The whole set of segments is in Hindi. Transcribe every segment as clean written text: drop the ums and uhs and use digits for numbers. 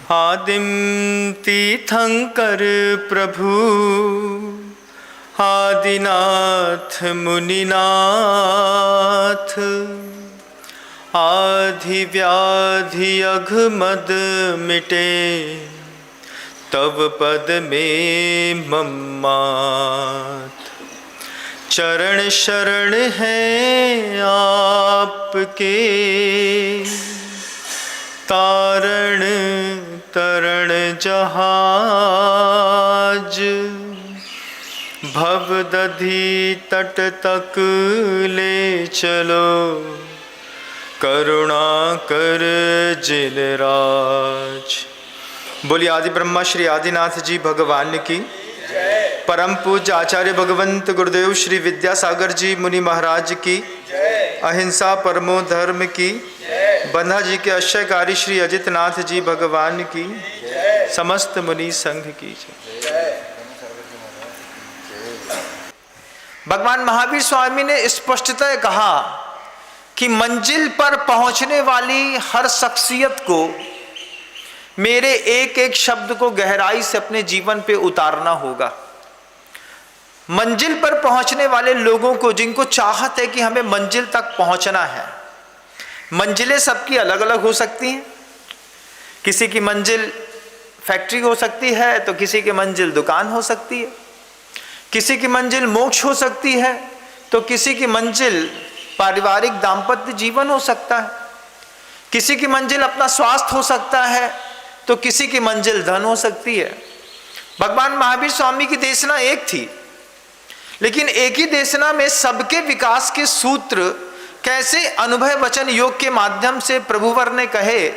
आदिम तीर्थंकर प्रभु आदिनाथ मुनिनाथ, आधि व्याधि अघमद मिटे तव पद में मम्मात। चरण शरण है आपके, तारण तरण जहाज। भव दधि तट तक ले चलो, करुणा कर जिन राज। बोलिए आदि ब्रह्मा श्री आदिनाथ जी भगवान की, परम पूज्य आचार्य भगवंत गुरुदेव श्री विद्यासागर जी मुनि महाराज की, अहिंसा परमो धर्म की, बंधा जी के अश्चर्यकारी श्री अजितनाथ जी भगवान की, समस्त मुनि संघ की। भगवान महावीर स्वामी ने स्पष्टतः कहा कि मंजिल पर पहुंचने वाली हर शख्सियत को मेरे एक एक शब्द को गहराई से अपने जीवन पे उतारना होगा। मंजिल पर पहुंचने वाले लोगों को, जिनको चाहत है कि हमें मंजिल तक पहुंचना है, मंजिलें सबकी अलग अलग हो सकती हैं। किसी की मंजिल फैक्ट्री हो सकती है, तो किसी की मंजिल दुकान हो सकती है। किसी की मंजिल मोक्ष हो सकती है, तो किसी की मंजिल पारिवारिक दाम्पत्य जीवन हो सकता है। किसी की मंजिल अपना स्वास्थ्य हो सकता है, तो किसी की मंजिल धन हो सकती है। भगवान महावीर स्वामी की देशना एक थी, लेकिन एक ही देशना में सबके विकास के सूत्र कैसे अनुभव वचन योग के माध्यम से प्रभुवर ने कहे,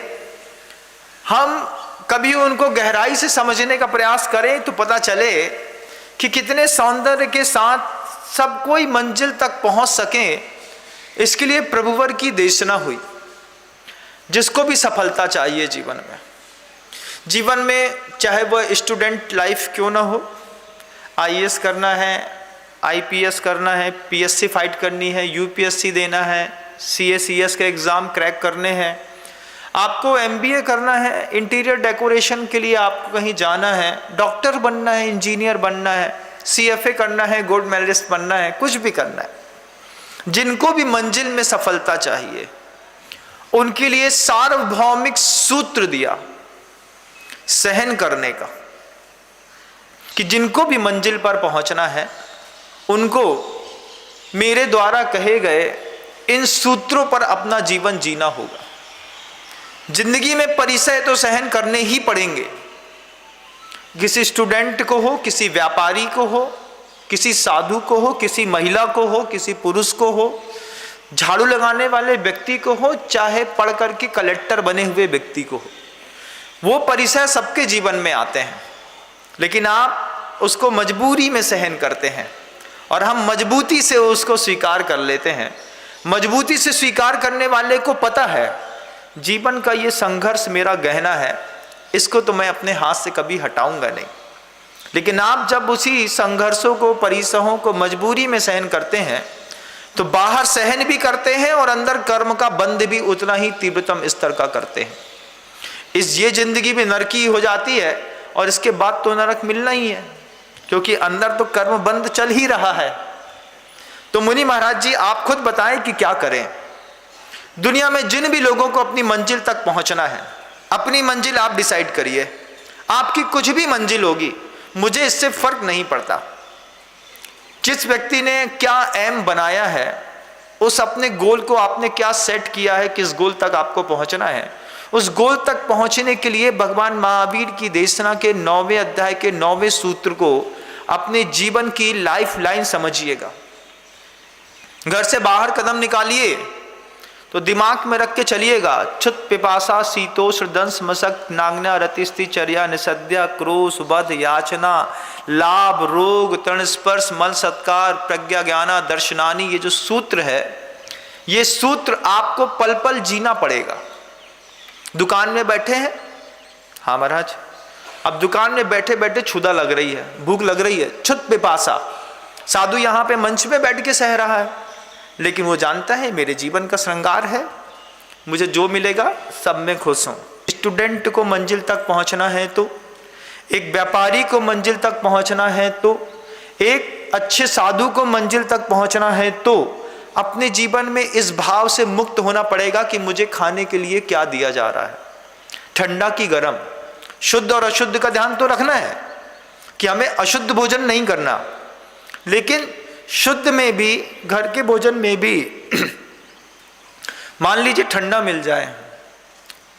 हम कभी उनको गहराई से समझने का प्रयास करें तो पता चले कि कितने सौंदर्य के साथ सब कोई मंजिल तक पहुंच सके। इसके लिए प्रभुवर की देशना हुई। जिसको भी सफलता चाहिए जीवन में चाहे वह स्टूडेंट लाइफ क्यों ना हो, आईएएस करना है, आईपीएस करना है, पीएससी फाइट करनी है, यूपीएससी देना है, सीएसीएस के एग्ज़ाम क्रैक करने हैं, आपको एमबीए करना है, इंटीरियर डेकोरेशन के लिए आपको कहीं जाना है, डॉक्टर बनना है, इंजीनियर बनना है, सीएफए करना है, गोल्ड मेडलिस्ट बनना है, कुछ भी करना है। जिनको भी मंजिल में सफलता चाहिए उनके लिए सार्वभौमिक सूत्र दिया सहन करने का, कि जिनको भी मंजिल पर पहुंचना है उनको मेरे द्वारा कहे गए इन सूत्रों पर अपना जीवन जीना होगा। जिंदगी में परिचय तो सहन करने ही पड़ेंगे। किसी स्टूडेंट को हो, किसी व्यापारी को हो, किसी साधु को हो, किसी महिला को हो, किसी पुरुष को हो, झाड़ू लगाने वाले व्यक्ति को हो, चाहे पढ़ करके कलेक्टर बने हुए व्यक्ति को हो, वो परिचय सबके जीवन में आते हैं। लेकिन आप उसको मजबूरी में सहन करते हैं और हम मजबूती से उसको स्वीकार कर लेते हैं। मजबूती से स्वीकार करने वाले को पता है जीवन का ये संघर्ष मेरा गहना है, इसको तो मैं अपने हाथ से कभी हटाऊंगा नहीं। लेकिन आप जब उसी संघर्षों को, परिसहों को मजबूरी में सहन करते हैं तो बाहर सहन भी करते हैं और अंदर कर्म का बंध भी उतना ही तीव्रतम स्तर का करते हैं। ये जिंदगी में नरकी हो जाती है और इसके बाद तो नरक मिलना ही है, क्योंकि अंदर तो कर्म बंध चल ही रहा है। तो मुनि महाराज जी आप खुद बताएं कि क्या करें। दुनिया में जिन भी लोगों को अपनी मंजिल तक पहुंचना है, अपनी मंजिल आप डिसाइड करिए। आपकी कुछ भी मंजिल होगी, मुझे इससे फर्क नहीं पड़ता। जिस व्यक्ति ने क्या एम बनाया है, उस अपने गोल को आपने क्या सेट किया है, किस गोल तक आपको पहुंचना है, उस गोल तक पहुंचने के लिए भगवान महावीर की देशना के 9वें अध्याय के 9वें सूत्र को अपने जीवन की लाइफ लाइन समझिएगा। घर से बाहर कदम निकालिए तो दिमाग में रख के चलिएगा, क्षुत पिपासा शीतोष्ण दंश मशक नांगना रतिस्ति चर्या निषद्या क्रोश वध याचना लाभ रोग तृण स्पर्श मल सत्कार प्रज्ञा ज्ञाना दर्शनानी, ये जो सूत्र है, ये सूत्र आपको पल पल जीना पड़ेगा। दुकान में बैठे हैं, हाँ महाराज, अब दुकान में बैठे बैठे क्षुधा लग रही है, भूख लग रही है, क्षुत पिपासा। साधु यहाँ पे मंच में बैठ के सह रहा है, लेकिन वो जानता है मेरे जीवन का श्रृंगार है, मुझे जो मिलेगा सब में खुश हूँ। स्टूडेंट को मंजिल तक पहुंचना है तो, एक व्यापारी को मंजिल तक पहुंचना है तो, एक अच्छे साधु को मंजिल तक पहुंचना है तो अपने जीवन में इस भाव से मुक्त होना पड़ेगा कि मुझे खाने के लिए क्या दिया जा रहा है, ठंडा की गर्म, शुद्ध और अशुद्ध का ध्यान तो रखना है कि हमें अशुद्ध भोजन नहीं करना, लेकिन शुद्ध में भी, घर के भोजन में भी मान लीजिए ठंडा मिल जाए,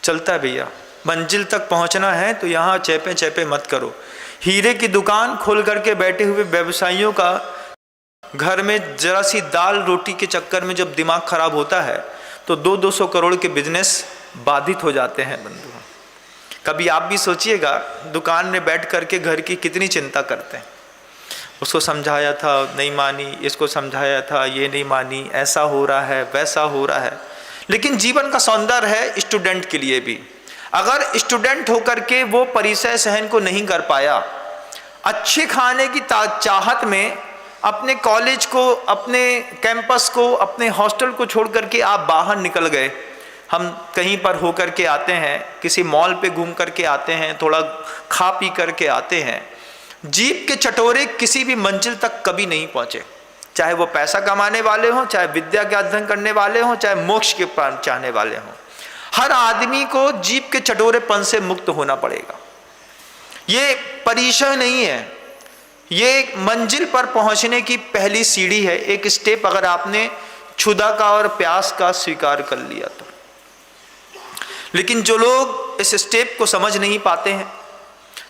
चलता है भैया। मंजिल तक पहुंचना है तो यहाँ चैपे चैपे मत करो। हीरे की दुकान खोल करके बैठे हुए व्यवसायियों का घर में जरा सी दाल रोटी के चक्कर में जब दिमाग खराब होता है तो 200 करोड़ के बिजनेस बाधित हो जाते हैं बंधु। कभी आप भी सोचिएगा, दुकान में बैठ करके घर की कितनी चिंता करते हैं। उसको समझाया था नहीं मानी, इसको समझाया था ये नहीं मानी, ऐसा हो रहा है वैसा हो रहा है। लेकिन जीवन का सौंदर्य है स्टूडेंट के लिए भी। अगर स्टूडेंट होकर के वो परिचय सहन को नहीं कर पाया, अच्छे खाने की चाहत में अपने कॉलेज को, अपने कैंपस को, अपने हॉस्टल को छोड़ करके आप बाहर निकल गए। हम कहीं पर होकर के आते हैं, किसी मॉल पे घूम करके आते हैं, थोड़ा खा पी करके आते हैं, जीभ के चटोरे किसी भी मंजिल तक कभी नहीं पहुंचे। चाहे वो पैसा कमाने वाले हों, चाहे विद्या के अध्ययन करने वाले हों, चाहे मोक्ष के प्राण चाहने वाले हों, हर आदमी को जीभ के चटोरेपन से मुक्त होना पड़ेगा। ये परिचय नहीं है, ये मंजिल पर पहुंचने की पहली सीढ़ी है, एक स्टेप अगर आपने क्षुधा का और प्यास का स्वीकार कर लिया तो। लेकिन जो लोग इस स्टेप को समझ नहीं पाते हैं,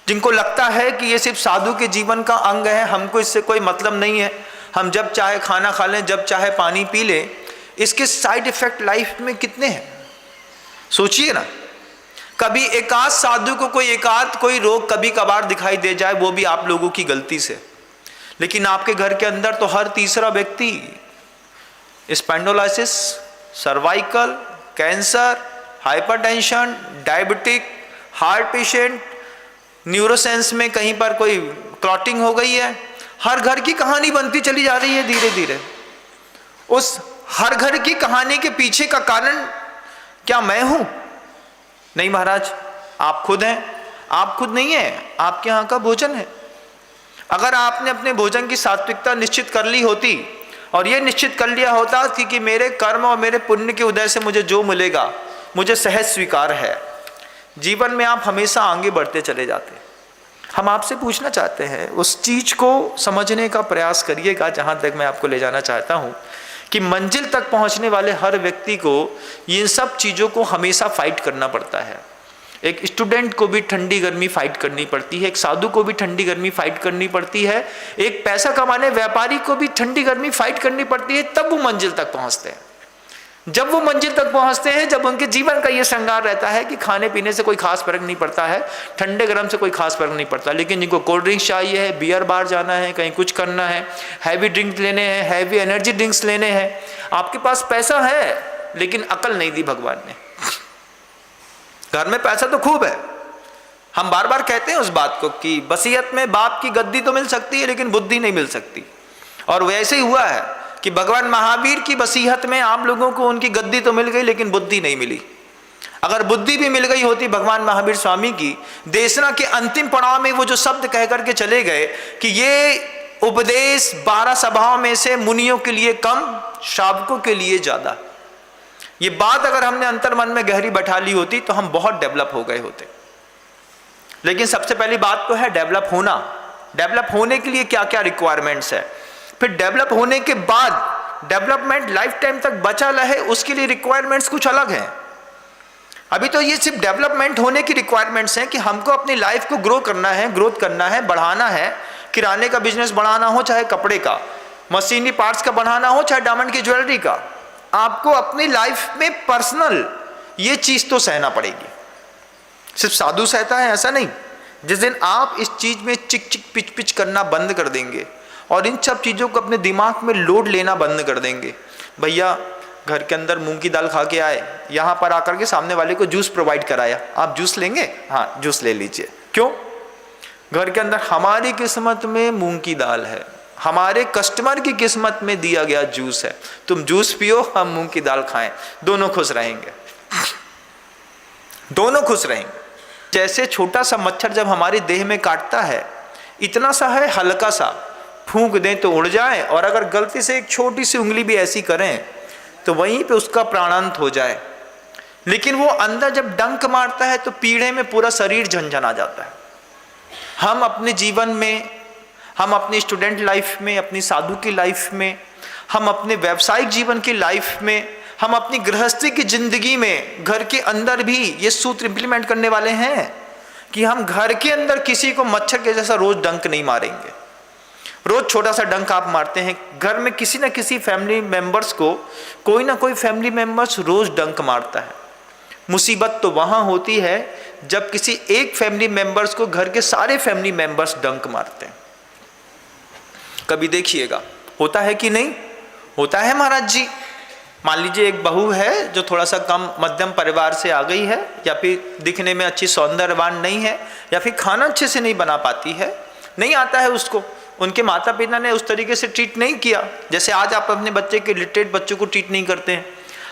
जिनको लगता है कि ये सिर्फ साधु के जीवन का अंग है, हमको इससे कोई मतलब नहीं है, हम जब चाहे खाना खा लें, जब चाहे पानी पी लें, इसके साइड इफेक्ट लाइफ में कितने हैं सोचिए ना। कभी एकाध साधु को कोई रोग कभी कभार दिखाई दे जाए, वो भी आप लोगों की गलती से, लेकिन आपके घर के अंदर तो हर तीसरा व्यक्ति spondylosis, cervical cancer, hypertension, diabetic, heart patient, न्यूरोसेंस में कहीं पर कोई क्लॉटिंग हो गई है। हर घर की कहानी बनती चली जा रही है धीरे धीरे। उस हर घर की कहानी के पीछे का कारण क्या मैं हूं? नहीं महाराज, आप खुद हैं। आप खुद नहीं है, आपके यहाँ का भोजन है। अगर आपने अपने भोजन की सात्विकता निश्चित कर ली होती और ये निश्चित कर लिया होता कि मेरे कर्म और मेरे पुण्य के उदय से मुझे जो मिलेगा मुझे सहज स्वीकार है, जीवन में आप हमेशा आगे बढ़ते चले जाते। हम आपसे पूछना चाहते हैं, उस चीज को समझने का प्रयास करिएगा जहां तक मैं आपको ले जाना चाहता हूं कि मंजिल तक पहुंचने वाले हर व्यक्ति को इन सब चीजों को हमेशा फाइट करना पड़ता है। एक स्टूडेंट को भी ठंडी गर्मी फाइट करनी पड़ती है, एक साधु को भी ठंडी गर्मी फाइट करनी पड़ती है, एक पैसा कमाने व्यापारी को भी ठंडी गर्मी फाइट करनी पड़ती है, तब वो मंजिल तक पहुंचते हैं। जब वो मंजिल तक पहुंचते हैं, जब उनके जीवन का ये श्रृंगार रहता है कि खाने पीने से कोई खास फर्क नहीं पड़ता है, ठंडे गर्म से कोई खास फर्क नहीं पड़ता, लेकिन जिनको कोल्ड ड्रिंक्स चाहिए है, बियर बार जाना है, कहीं कुछ करना है, हैवी ड्रिंक लेने हैं, हैवी एनर्जी ड्रिंक्स लेने हैं, आपके पास पैसा है लेकिन अकल नहीं दी भगवान ने। घर में पैसा तो खूब है, हम बार बार कहते हैं उस बात को कि वसीयत में बाप की गद्दी तो मिल सकती है लेकिन बुद्धि नहीं मिल सकती। और वैसे ही हुआ है कि भगवान महावीर की वसीयत में आप लोगों को उनकी गद्दी तो मिल गई लेकिन बुद्धि नहीं मिली। अगर बुद्धि भी मिल गई होती भगवान महावीर स्वामी की देशना के अंतिम पड़ाव में वो जो शब्द कह करके चले गए कि ये उपदेश 12 सभाओं में से मुनियों के लिए कम, श्रावकों के लिए ज्यादा, ये बात अगर हमने अंतर मन में गहरी बैठा ली होती तो हम बहुत डेवलप हो गए होते। लेकिन सबसे पहली बात तो है डेवलप होना। डेवलप होने के लिए क्या क्या रिक्वायरमेंट्स है, फिर डेवलप होने के बाद डेवलपमेंट लाइफ टाइम तक बचा रहे उसके लिए रिक्वायरमेंट्स कुछ अलग हैं। अभी तो ये सिर्फ डेवलपमेंट होने की रिक्वायरमेंट्स हैं कि हमको अपनी लाइफ को ग्रोथ करना है, बढ़ाना है। किराने का बिजनेस बढ़ाना हो, चाहे कपड़े का, मशीनरी पार्ट्स का बढ़ाना हो, चाहे डायमंड की ज्वेलरी का, आपको अपनी लाइफ में पर्सनल ये चीज तो सहना पड़ेगी। सिर्फ साधु सहता है ऐसा नहीं। जिस दिन आप इस चीज में चिक चिक पिच पिच करना बंद कर देंगे और इन सब चीजों को अपने दिमाग में लोड लेना बंद कर देंगे, भैया घर के अंदर मूंग की दाल खा के आए, यहाँ पर आकर के सामने वाले को जूस प्रोवाइड कराया, आप जूस लेंगे? हाँ जूस ले लीजिए। क्यों? घर के अंदर हमारी किस्मत में मूंग की दाल है, हमारे कस्टमर की किस्मत में दिया गया जूस है, तुम जूस पियो हम मूंग की दाल खाएं, दोनों खुश रहेंगे। दोनों खुश रहेंगे। जैसे छोटा सा मच्छर जब हमारे देह में काटता है, इतना सा है, हल्का सा, फूंक दें तो उड़ जाए, और अगर गलती से एक छोटी सी उंगली भी ऐसी करें तो वहीं पे उसका प्राणांत हो जाए। लेकिन वो अंदर जब डंक मारता है तो पीड़े में पूरा शरीर झंझना जाता है। हम अपने जीवन में, हम अपनी स्टूडेंट लाइफ में, अपनी साधु की लाइफ में, हम अपने व्यावसायिक जीवन की लाइफ में, हम अपनी गृहस्थी की जिंदगी में, घर के अंदर भी ये सूत्र इंप्लीमेंट करने वाले हैं कि हम घर के अंदर किसी को मच्छर के जैसा रोज डंक नहीं मारेंगे। रोज छोटा सा डंक आप मारते हैं, घर में किसी ना किसी फैमिली मेंबर्स को, कोई ना कोई फैमिली मेंबर्स रोज डंक मारता है। मुसीबत तो वहां होती है जब किसी एक फैमिली मेंबर्स को घर के सारे फैमिली मेंबर्स डंक मारते हैं। कभी देखिएगा, होता है कि नहीं होता है महाराज जी। मान लीजिए एक बहू है जो थोड़ा सा कम मध्यम परिवार से आ गई है, या फिर दिखने में अच्छी सौंदर्यवान नहीं है, या फिर खाना अच्छे से नहीं बना पाती है, नहीं आता है उसको, उनके माता पिता ने उस तरीके से ट्रीट नहीं किया जैसे आज आप अपने बच्चे के लिटरेट बच्चों को ट्रीट नहीं करते हैं।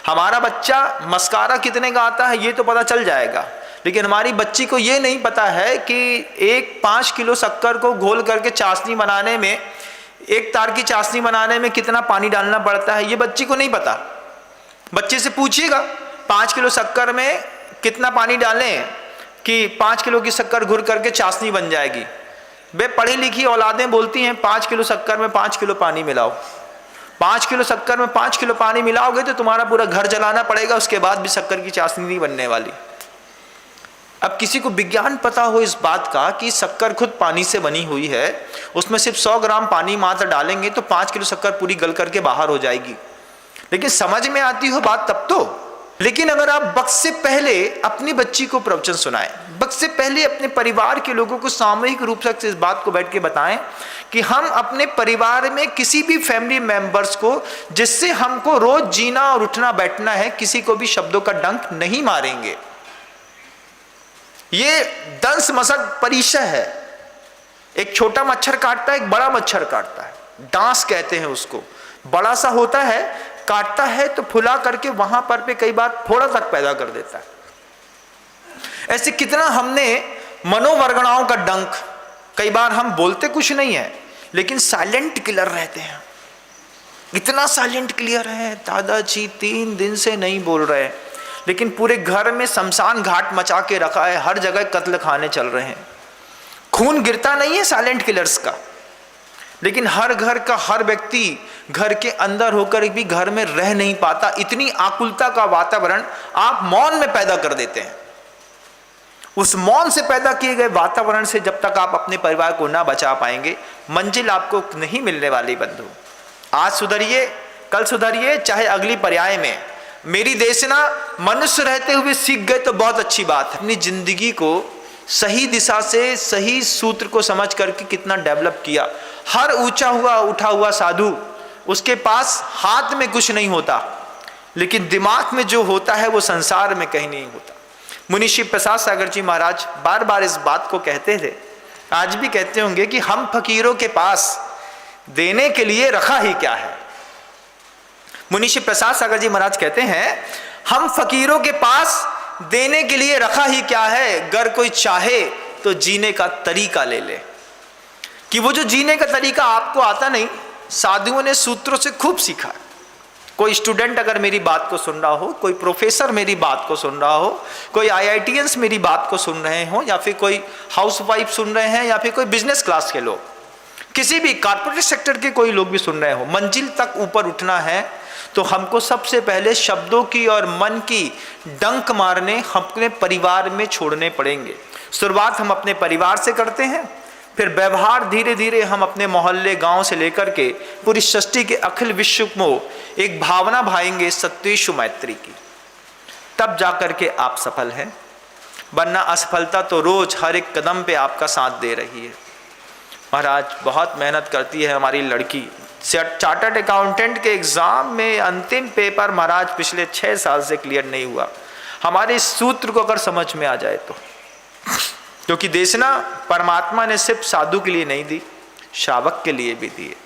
हमारा बच्चा मस्कारा कितने का आता है ये तो पता चल जाएगा, लेकिन हमारी बच्ची को ये नहीं पता है कि एक 5 किलो शक्कर को घोल करके चाशनी बनाने में, एक तार की चाशनी बनाने में कितना पानी डालना पड़ता है, ये बच्ची को नहीं पता। बच्चे से पूछिएगा 5 किलो शक्कर में कितना पानी डालें कि 5 किलो की शक्कर घुल करके चाशनी बन जाएगी। वे पढ़ी लिखी औलादें बोलती हैं 5 किलो शक्कर में 5 किलो पानी मिलाओ। 5 किलो शक्कर में 5 किलो पानी मिलाओगे तो तुम्हारा पूरा घर जलाना पड़ेगा, उसके बाद भी शक्कर की चाशनी नहीं बनने वाली। अब किसी को विज्ञान पता हो इस बात का कि शक्कर खुद पानी से बनी हुई है, उसमें सिर्फ 100 ग्राम पानी मात्र डालेंगे तो 5 किलो शक्कर पूरी गल करके बाहर हो जाएगी, लेकिन समझ में आती हो बात तब तो। लेकिन अगर आप वक्त से पहले अपनी बच्ची को प्रवचन सुनाएं, वक्त से पहले अपने परिवार के लोगों को सामूहिक रूप से इस बात को बैठ के बताएं कि हम अपने परिवार में किसी भी फैमिली मेंबर्स को, जिससे हमको रोज जीना और उठना बैठना है, किसी को भी शब्दों का डंक नहीं मारेंगे। ये दंश मशक परिचय है। एक छोटा मच्छर काटता है, एक बड़ा मच्छर काटता है, डांस कहते हैं उसको। बड़ा सा होता है, काटता है तो फुला करके वहां पर पे कई बार फोड़ा तक पैदा कर देता है। ऐसे कितना हमने मनोवर्गणाओं का डंक, कई बार हम बोलते कुछ नहीं है लेकिन साइलेंट किलर रहते हैं। इतना साइलेंट क्लियर है, दादाजी 3 दिन से नहीं बोल रहे, लेकिन पूरे घर में शमशान घाट मचा के रखा है, हर जगह कत्ल खाने चल रहे हैं। खून गिरता नहीं है साइलेंट किलर्स का, लेकिन हर घर का हर व्यक्ति घर के अंदर होकर भी घर में रह नहीं पाता। इतनी आकुलता का वातावरण आप मौन में पैदा कर देते हैं। उस मौन से पैदा किए गए वातावरण से जब तक आप अपने परिवार को ना बचा पाएंगे, मंजिल आपको नहीं मिलने वाली। बंधु, आज सुधरिए, कल सुधरिए, चाहे अगली पर्याय में। मेरी देशना मनुष्य रहते हुए सीख गए तो बहुत अच्छी बात है। अपनी जिंदगी को सही दिशा से, सही सूत्र को समझ करके कितना डेवलप किया। हर ऊंचा हुआ उठा हुआ साधु, उसके पास हाथ में कुछ नहीं होता, लेकिन दिमाग में जो होता है वो संसार में कहीं नहीं होता। मुनि श्री प्रसाद सागर जी महाराज बार बार इस बात को कहते थे, आज भी कहते होंगे कि हम फकीरों के पास देने के लिए रखा ही क्या है। मुनि श्री प्रसाद सागर जी महाराज कहते हैं, हम फकीरों के पास देने के लिए रखा ही क्या है, अगर कोई चाहे तो जीने का तरीका ले ले। कि वो जो जीने का तरीका आपको आता नहीं, साधुओं ने सूत्रों से खूब सीखा है। कोई स्टूडेंट अगर मेरी बात को सुन रहा हो, कोई प्रोफेसर मेरी बात को सुन रहा हो, कोई IITians मेरी बात को सुन रहे हो, या फिर कोई हाउसवाइफ सुन रहे हैं, या फिर कोई बिजनेस क्लास के लोग, किसी भी कॉर्पोरेट सेक्टर के कोई लोग भी सुन रहे हो, मंजिल तक ऊपर उठना है तो हमको सबसे पहले शब्दों की और मन की डंक मारने अपने परिवार में छोड़ने पड़ेंगे। शुरुआत हम अपने परिवार से करते हैं, फिर व्यवहार धीरे धीरे हम अपने मोहल्ले गांव से लेकर के पूरी सृष्टि के अखिल विश्व में एक भावना भाएंगे सत्येषु मैत्री की। तब जाकर के आप सफल हैं, वरना असफलता तो रोज हर एक कदम पे आपका साथ दे रही है। महाराज बहुत मेहनत करती है हमारी लड़की, चार्टर्ड अकाउंटेंट के एग्जाम में अंतिम पेपर महाराज पिछले 6 साल से क्लियर नहीं हुआ। हमारे इस सूत्र को अगर समझ में आ जाए तो, क्योंकि देशना परमात्मा ने सिर्फ साधु के लिए नहीं दी, श्रावक के लिए भी दी है।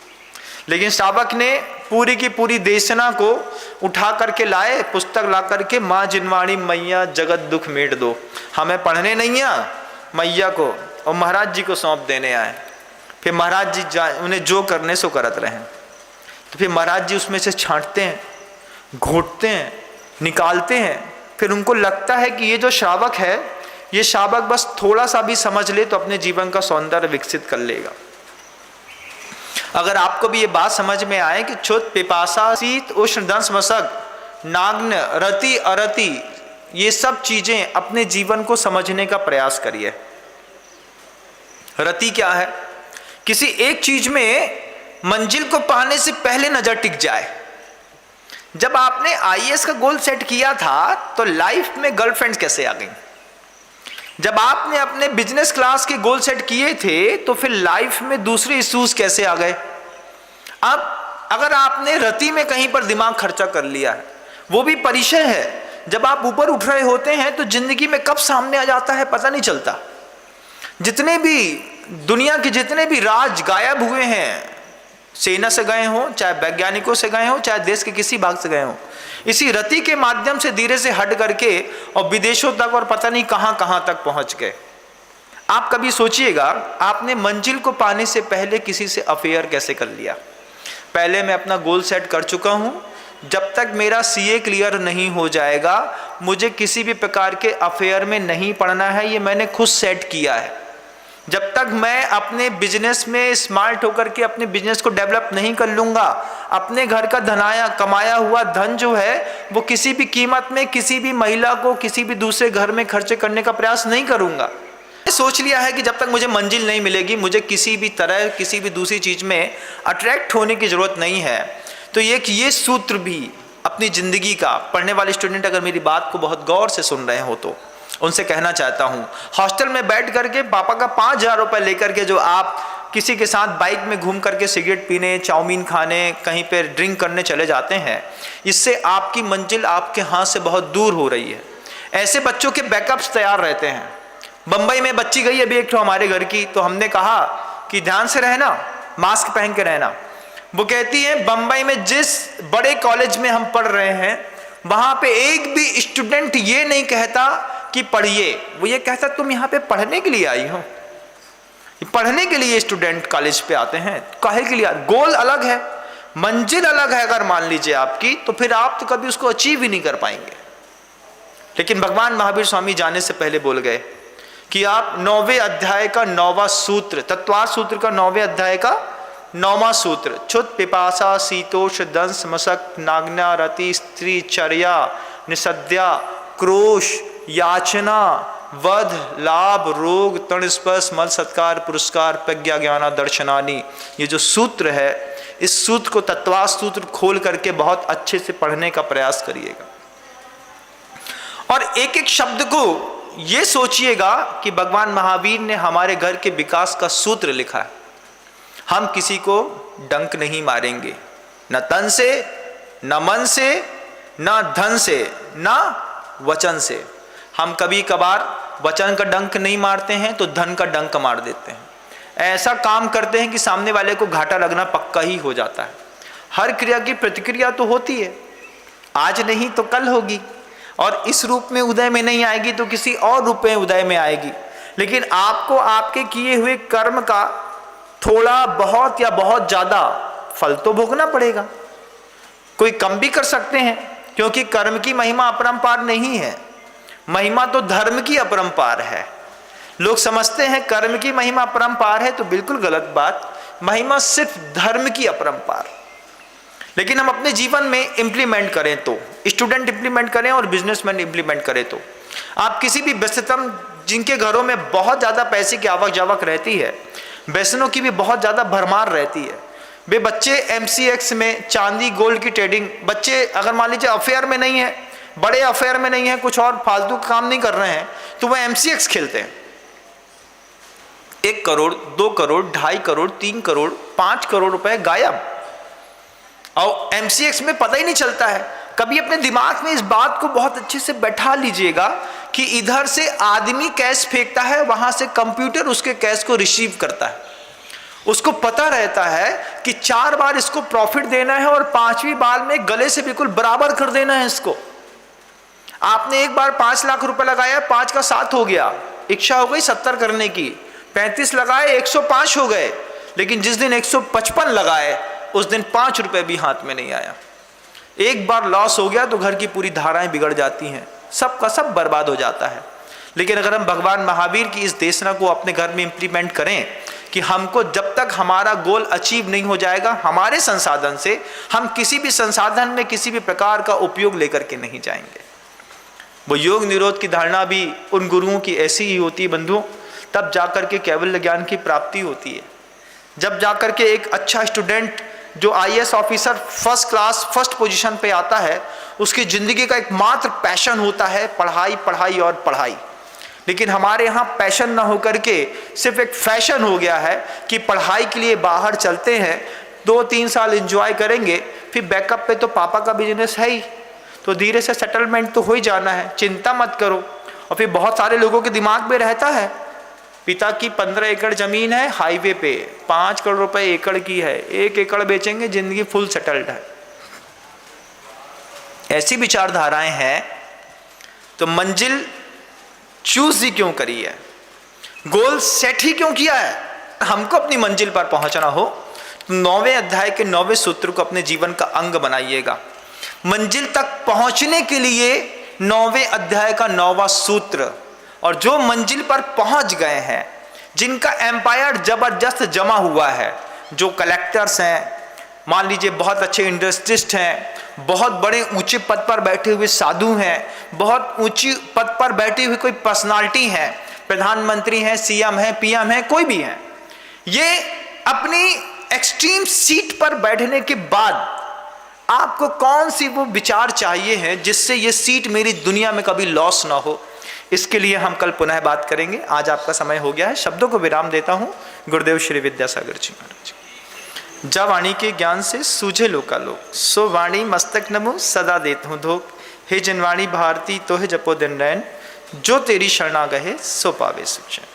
लेकिन श्रावक ने पूरी की पूरी देशना को उठा करके लाए, पुस्तक ला करके, माँ जिनवाणी मैया जगत दुख मेट दो, हमें पढ़ने नहीं आ मैया को और महाराज जी को सौंप देने आए। फिर महाराज जी उन्हें जो करने सो करत रहे। तो फिर महाराज जी उसमें से छांटते हैं, घोटते हैं, निकालते हैं। फिर उनको लगता है कि ये जो श्रावक है, ये श्रावक बस थोड़ा सा भी समझ ले तो अपने जीवन का सौंदर्य विकसित कर लेगा। अगर आपको भी ये बात समझ में आए कि क्षुत पिपासा शीत उष्ण दंश मशक नाग्न रति अरति, ये सब चीजें अपने जीवन को समझने का प्रयास करिए। रति क्या है? किसी एक चीज में मंजिल को पाने से पहले नजर टिक जाए। जब आपने आईएएस का गोल सेट किया था तो लाइफ में गर्लफ्रेंड्स कैसे आ गई? जब आपने अपने बिजनेस क्लास के गोल सेट किए थे तो फिर लाइफ में दूसरे इश्यूज कैसे आ गए? अब अगर आपने रति में कहीं पर दिमाग खर्चा कर लिया है, वो भी परिचय है, जब आप ऊपर उठ रहे होते हैं तो जिंदगी में कब सामने आ जाता है पता नहीं चलता। जितने भी दुनिया के जितने भी राज गायब हुए हैं, सेना से गए हों, चाहे वैज्ञानिकों से गए हों, चाहे देश के किसी भाग से गए हों, इसी रति के माध्यम से धीरे से हट करके और विदेशों तक और पता नहीं कहां कहां तक पहुंच गए। आप कभी सोचिएगा, आपने मंजिल को पाने से पहले किसी से अफेयर कैसे कर लिया? पहले मैं अपना गोल सेट कर चुका हूं, जब तक मेरा सीए क्लियर नहीं हो जाएगा मुझे किसी भी प्रकार के अफेयर में नहीं पड़ना है, ये मैंने खुद सेट किया है। जब तक मैं अपने बिजनेस में स्मार्ट होकर के अपने बिजनेस को डेवलप नहीं कर लूंगा, अपने घर का कमाया हुआ धन जो है वो किसी भी कीमत में किसी भी महिला को किसी भी दूसरे घर में खर्च करने का प्रयास नहीं करूंगा। सोच लिया है कि जब तक मुझे मंजिल नहीं मिलेगी मुझे किसी भी तरह किसी भी दूसरी चीज में अट्रैक्ट होने की जरूरत नहीं है। तो ये सूत्र भी अपनी जिंदगी का, पढ़ने वाले स्टूडेंट अगर मेरी बात को बहुत गौर से सुन रहे हो तो उनसे कहना चाहता हूं, हॉस्टल में बैठ करके पापा का 5,000 रुपए लेकर के जो आप किसी के साथ बाइक में घूम करके सिगरेट पीने, चाउमीन खाने, कहीं पे ड्रिंक करने चले जाते हैं, इससे आपकी मंजिल आपके हाथ से बहुत दूर हो रही है। ऐसे बच्चों के बैकअप्स तैयार रहते हैं। बंबई में बच्ची गई अभी एक हमारे घर की, तो हमने कहा कि ध्यान से रहना, मास्क पहन के रहना। वो कहती है बंबई में जिस बड़े कॉलेज में हम पढ़ रहे हैं वहां पे एक भी स्टूडेंट ये नहीं कहता कि पढ़िए, वो ये कहता तुम यहाँ पे पढ़ने के लिए आई हो। पढ़ने के लिए स्टूडेंट कॉलेज पे आते हैं, काहे के लिए? गोल अलग है, मंजिल अलग है अगर मान लीजिए आपकी, तो फिर आप तो कभी उसको अचीव ही नहीं कर पाएंगे। लेकिन भगवान महावीर स्वामी जाने से पहले बोल गए कि आप 9वें अध्याय का 9वां सूत्र, तत्वार्थ सूत्र का 9वें अध्याय का 9वां सूत्र, क्षुत पिपासा शीतोष दंश मशक नाग्ना रति स्त्री चर्या निषद्या क्रोश याचना वध लाभ रोग तण स्पर्श मल सत्कार पुरस्कार प्रज्ञा ज्ञाना दर्शनानी, ये जो सूत्र है, इस सूत्र को तत्वार्थ सूत्र खोल करके बहुत अच्छे से पढ़ने का प्रयास करिएगा और एक एक शब्द को ये सोचिएगा कि भगवान महावीर ने हमारे घर के विकास का सूत्र लिखा है। हम किसी को डंक नहीं मारेंगे, न तन से, न मन से, न धन से, न वचन से। हम कभी कभार वचन का डंक नहीं मारते हैं तो धन का डंक मार देते हैं। ऐसा काम करते हैं कि सामने वाले को घाटा लगना पक्का ही हो जाता है। हर क्रिया की प्रतिक्रिया तो होती है, आज नहीं तो कल होगी, और इस रूप में उदय में नहीं आएगी तो किसी और रूप में उदय में आएगी। लेकिन आपको आपके किए हुए कर्म का थोड़ा बहुत या बहुत ज्यादा फल तो भोगना पड़ेगा। कोई कम भी कर सकते हैं, क्योंकि कर्म की महिमा अपरंपार नहीं है, महिमा तो धर्म की अपरंपार है। लोग समझते हैं कर्म की महिमा अपरंपार है, तो बिल्कुल गलत बात। महिमा सिर्फ धर्म की अपरंपार। लेकिन हम अपने जीवन में इंप्लीमेंट करें तो, स्टूडेंट इंप्लीमेंट करें और बिजनेसमैन इंप्लीमेंट करें तो, आप किसी भी व्यस्ततम, जिनके घरों में बहुत ज्यादा पैसे की आवक जावक रहती है, व्यसनों की भी बहुत ज्यादा भरमार रहती है, वे बच्चे MCX में चांदी गोल्ड की ट्रेडिंग, बच्चे अगर मान लीजिए अफेयर में नहीं है, बड़े अफेयर में नहीं है, कुछ और फालतू काम नहीं कर रहे हैं, तो वह MCX खेलते हैं। 1 करोड़ 2 करोड़ 2.5 करोड़ 3 करोड़ 5 करोड़ रुपए गायब, और MCX में पता ही नहीं चलता है। कभी अपने दिमाग में इस बात को बहुत अच्छे से बैठा लीजिएगा कि इधर से आदमी कैश फेंकता है, वहां से कंप्यूटर उसके कैश को रिसीव करता है। उसको पता रहता है कि 4 बार इसको प्रॉफिट देना है और 5वीं बार में गले से बिल्कुल बराबर कर देना है इसको। आपने एक बार 5 लाख रुपए लगाया, 5 का 7 हो गया, इच्छा हो गई 70 करने की, 35 लगाए 105 हो गए, लेकिन जिस दिन 155 लगाए उस दिन 5 रुपए भी हाथ में नहीं आया। एक बार लॉस हो गया तो घर की पूरी धाराएं बिगड़ जाती हैं, सब का सब बर्बाद हो जाता है। लेकिन अगर हम भगवान महावीर की इस देशना को अपने घर में इंप्लीमेंट करें कि हमको जब तक हमारा गोल अचीव नहीं हो जाएगा, हमारे संसाधन से हम किसी भी संसाधन में किसी भी प्रकार का उपयोग लेकर के नहीं जाएंगे। वो योग निरोध की धारणा भी उन गुरुओं की ऐसी ही होती है बंधुओं, तब जाकर के कैवल्य ज्ञान की प्राप्ति होती है। जब जाकर के एक अच्छा स्टूडेंट जो IAS officer first class first position पे आता है, उसकी ज़िंदगी का एकमात्र पैशन होता है पढ़ाई, पढ़ाई और पढ़ाई। लेकिन हमारे यहाँ पैशन ना होकर के सिर्फ एक फैशन हो गया है कि पढ़ाई के लिए बाहर चलते हैं, 2-3 साल एंजॉय करेंगे, फिर बैकअप पे तो पापा का बिजनेस है ही, तो धीरे से सेटलमेंट तो हो ही जाना है, चिंता मत करो। और फिर बहुत सारे लोगों के दिमाग में रहता है पिता की 15 एकड़ जमीन है हाईवे पे, 5 करोड़ रुपए एकड़ की है, 1 एकड़ बेचेंगे जिंदगी फुल सेटल्ड है। ऐसी विचारधाराएं हैं। तो मंजिल चूज ही क्यों करी है, गोल सेट ही क्यों किया है? हमको अपनी मंजिल पर पहुंचना हो तो 9वें अध्याय के 9वें सूत्र को अपने जीवन का अंग बनाइएगा। मंजिल तक पहुंचने के लिए 9वें अध्याय का 9वां सूत्र, और जो मंजिल पर पहुंच गए हैं, जिनका एम्पायर जबरदस्त जमा हुआ है, जो कलेक्टर्स हैं, मान लीजिए बहुत अच्छे इंडस्ट्रिस्ट हैं, बहुत बड़े ऊंचे पद पर बैठे हुए साधु हैं, बहुत ऊंची पद पर बैठी हुई कोई पर्सनालिटी है, प्रधानमंत्री हैं, CM हैं, PM हैं, कोई भी हैं, ये अपनी एक्सट्रीम सीट पर बैठने के बाद आपको कौन सी वो विचार चाहिए है जिससे ये सीट मेरी दुनिया में कभी लॉस ना हो। इसके लिए हम कल पुनः बात करेंगे। आज आपका समय हो गया है, शब्दों को विराम देता हूं। गुरुदेव श्री विद्यासागर जी महाराज। जा वाणी के ज्ञान से सूझे लोकालोक, सो वाणी मस्तक नमो सदा देत हूँ धोख। हे जनवाणी भारती तो है जपो दिन रैन, जो तेरी शरणा गहे सो पावे सुख चैन।